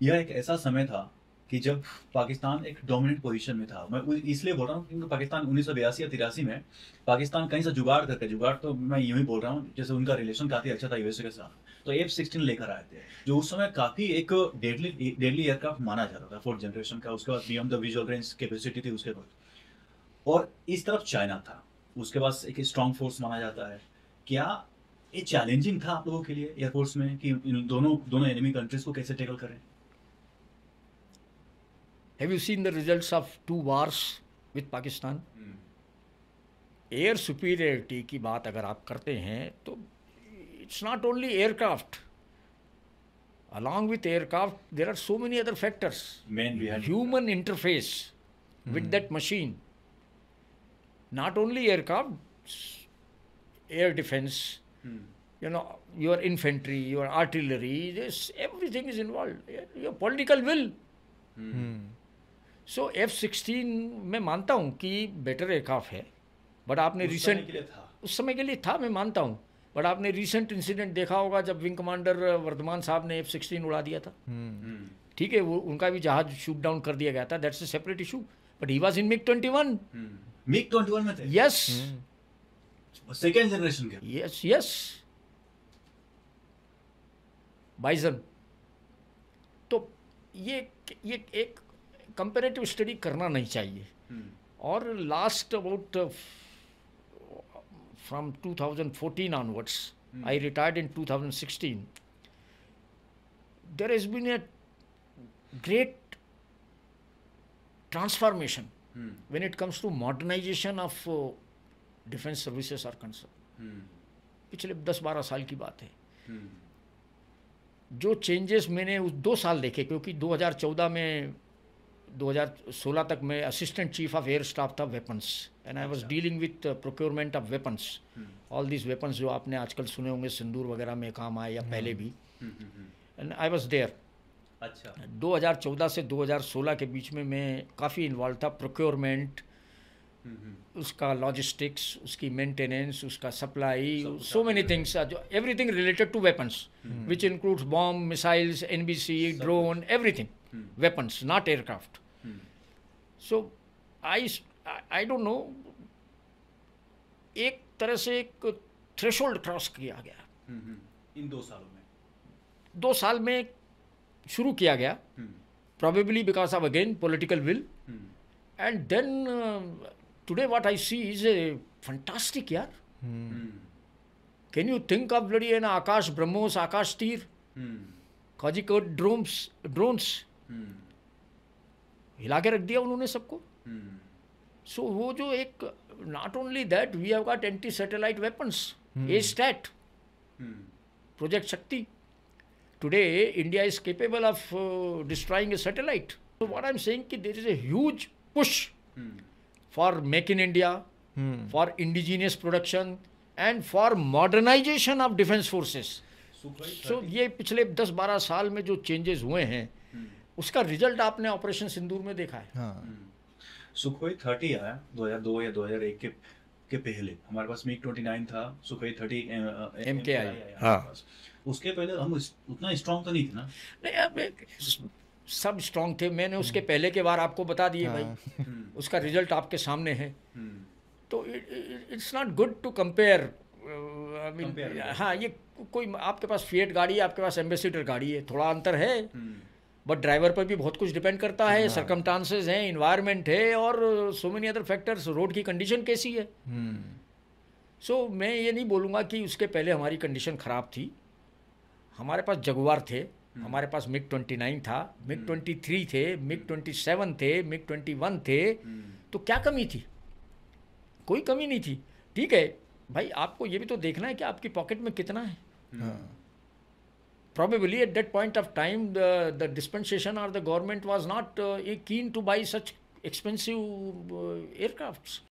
यह एक ऐसा समय था कि जब पाकिस्तान एक डोमिनेंट पोजीशन में था। मैं इसलिए बोल रहा हूँ क्योंकि पाकिस्तान 1982 या 83 में पाकिस्तान कहीं से जुगाड़ करके, जुगाड़ तो मैं यूँ ही बोल रहा हूँ, जैसे उनका रिलेशन काफ़ी अच्छा था यूएसए के साथ, तो F-16 लेकर आए थे, जो उस समय काफ़ी एक डेडली एयरक्राफ्ट माना जाता था, 4th जनरेशन का। उसके बाद beyond the visual range capacity थी उसके बाद। और इस तरफ चाइना था, उसके पास एक स्ट्रॉन्ग फोर्स माना जाता है। क्या ये चैलेंजिंग था आप लोगों के लिए एयरफोर्स में कि इन दोनों दोनों एनिमी कंट्रीज को कैसे टैकल करें? Have you seen the results of 2 wars with Pakistan? Air superiority की बात अगर आप करते हैं तो it's not only aircraft. Along with aircraft, there are so many other factors. Human interface with that machine. Not only aircraft, air defense, your infantry, your artillery, everything is involved. Your political will. So F-16 मैं मानता हूँ कि better aircraft है, but आपने उस समय के लिए था, मैं मानता हूँ, बट आपने रिसेंट इंसिडेंट देखा होगा जब विंग कमांडर वर्धमान साहब ने F-16 उड़ा दिया था. ठीक है, वो उनका भी जहाज शूट डाउन कर दिया गया था, that's a separate issue, but he was in MiG-21. MiG-21 में थे? यस, सेकेंड जनरेशन के. यस बाइजन. तो ये एक कंपैरेटिव स्टडी करना नहीं चाहिए. और last about from 2014 onwards, I retired in 2016. There has been a great transformation when it comes to modernization of defense services are concerned. पिछले 10-12 साल की बात है. जो चेंजेस मैंने उस 2 साल देखे, क्योंकि 2014 में 2016 तक मैं assistant chief of air staff था weapons, and I was dealing with procurement of weapons. All these weapons जो आपने आजकल सुने होंगे सिंदूर वगैरह में काम आए या पहले भी, एंड आई वाज देयर. अच्छा, 2014 से 2016 के बीच में मैं काफ़ी इन्वॉल्व था. प्रोक्योरमेंट, उसका लॉजिस्टिक्स, उसकी मेंटेनेंस, उसका supply, so many things, everything related to weapons, which includes bomb, missiles, NBC, drone, everything. Weapons, not aircraft. So I don't know, एक तरह से एक थ्रेशोल्ड क्रॉस किया गया इन 2 सालों में. 2 साल में शुरू किया गया, probably because of again political will, and then today what I see is a fantastic यार. Can you think of bloody an आकाश ब्रह्मोस, आकाश तीर, कॉजिकोट ड्रोन्स हिला के रख दिया उन्होंने सबको. सो वो जो एक, not only that, we have got anti satellite weapons, A-STAT, project Shakti. Today India is capable of destroying a satellite. So what I am saying कि there is a huge push for make in India, for indigenous production and for modernisation of defence forces. So ये पिछले 10-12 साल में जो changes हुए हैं, उसका result आपने ऑपरेशन सिंदूर में देखा है. सुखोई 30 आया 2002 या 2001 के पहले. हमारे पास MiG-29 था, सुखोई 30 MKI. उसके पहले हम उतना स्ट्रॉन्ग तो नहीं थे ना? नहीं, सब स्ट्रॉन्ग थे. मैंने उसके पहले के बार आपको बता दिए भाई. उसका रिजल्ट आपके सामने है. तो it's not good to compare. हाँ, ये कोई, आपके पास फिएट गाड़ी है, आपके पास एम्बेसडर गाड़ी है, थोड़ा अंतर है, बट ड्राइवर पर भी बहुत कुछ डिपेंड करता है. सरकमस्टांसेस हैं, इन्वायरमेंट है, और so many other factors. Road की कंडीशन कैसी है. सो मैं ये नहीं बोलूँगा कि उसके पहले हमारी कंडीशन ख़राब थी. हमारे पास जगुआर थे, हमारे पास MiG-29 था, MiG-23 थे, MiG-27 थे, MiG-21 थे. तो क्या कमी थी? कोई कमी नहीं थी. ठीक है भाई, आपको ये भी तो देखना है कि आपकी पॉकेट में कितना है. Probably at that point of time, the dispensation or the government was not keen to buy such expensive aircrafts.